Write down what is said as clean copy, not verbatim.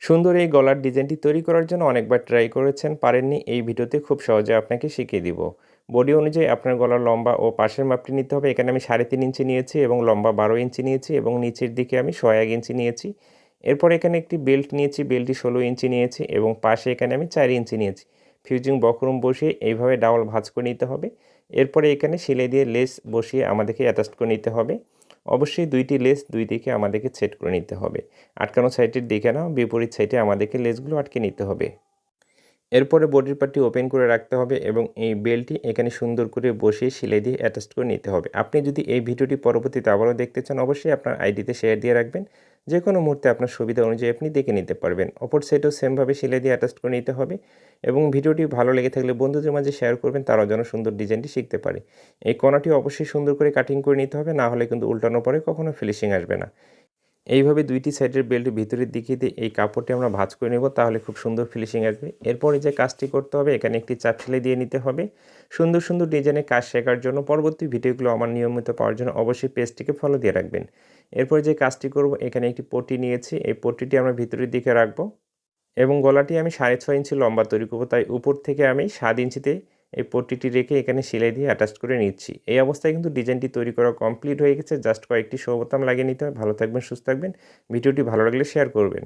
সুন্দর এই গলার ডিজাইনটি তৈরি করার জন্য অনেকবার ট্রাই করেছেন, পারেননি। এই ভিডিওতে খুব সহজে আপনাকে শিখিয়ে দিব। বডি অনুযায়ী আপনার গলার লম্বা ও পাশের মাপটি নিতে হবে। এখানে আমি 3.5 ইঞ্চি নিয়েছি এবং লম্বা 12 ইঞ্চি নিয়েছি এবং নিচের দিকে আমি 1.5 ইঞ্চি নিয়েছি। এরপর এখানে একটি বেল্ট নিয়েছি, বেল্টটি 16 ইঞ্চি নিয়েছি এবং পাশে এখানে আমি 4 ইঞ্চি নিয়েছি। ফিউজিং বক্রম বসিয়ে এইভাবে ডাবল ভাঁজ করে নিতে হবে। এরপরে এখানে সেলাই দিয়ে লেস বসিয়ে আমাদেরকে অ্যাটাচ করে নিতে হবে। অবশ্যই 2টি লেস 2 দিকে আমাদেরকে সেট করে নিতে হবে। আটকানো সাইডের দিকে না, বিপরীত সাইডে আমাদেরকে লেসগুলো আটকে নিতে হবে। এরপরে বডির পার্টটি ওপেন করে রাখতে হবে এবং এই বেল্টটি এখানে সুন্দর করে বসিয়ে সেলাই দিয়ে অ্যাটাচ করে নিতে হবে। আপনি যদি এই ভিডিওটি পরবর্তীতে আবারও দেখতে চান, অবশ্যই আপনার আইডিতে শেয়ার দিয়ে রাখবেন। যে কোনো মুহূর্তে আপনার সুবিধা অনুযায়ী আপনি দেখে নিতে পারবেন। অপর সাইডেও সেমভাবে সেলাই দিয়ে অ্যাটাচ করে নিতে হবে এবং ভিডিওটি ভালো লেগে থাকলে বন্ধুদের মাঝে শেয়ার করবেন, তারাও যেন সুন্দর ডিজাইনটি শিখতে পারে। এই কোণাটি অবশ্যই সুন্দর করে কাটিং করে নিতে হবে, না হলে কিন্তু উল্টানোর পরে কখনো ফিনিশিং আসবে না। এইভাবে 2টি সাইডের বেল্ট ভিতরের দিকে দিয়ে এই কাপড়টি আমরা ভাঁজ করে নেব, তাহলে খুব সুন্দর ফিনিশিং আসবে। এরপরে যে কাজটি করতে হবে, এখানে একটি চাপ সেলাই দিয়ে নিতে হবে। সুন্দর সুন্দর ডিজাইনের কাজ শেখার জন্য, পরবর্তী ভিডিওগুলো আমার নিয়মিত পাওয়ার জন্য অবশ্যই পেজটিকে ফলো দিয়ে রাখবেন। এরপরে যে কাজটি করব, এখানে একটি পট্টি নিয়েছি, এই পট্টিটি আমরা ভিতরের দিকে রাখবো এবং গলাটি আমি 6.5 ইঞ্চি লম্বা তৈরি করব, তাই উপর থেকে আমি 7 ইঞ্চিতে এই পট্টিটি রেখে এখানে সেলাই দিয়ে অ্যাটাচ করে নিচ্ছি। এই অবস্থায় কিন্তু ডিজাইনটি তৈরি করা কমপ্লিট হয়ে গেছে। জাস্ট কয়েকটি শো বোতাম লাগিয়ে নিতে হবে। ভালো থাকবেন, সুস্থ থাকবেন। ভিডিওটি ভালো লাগলে শেয়ার করবেন।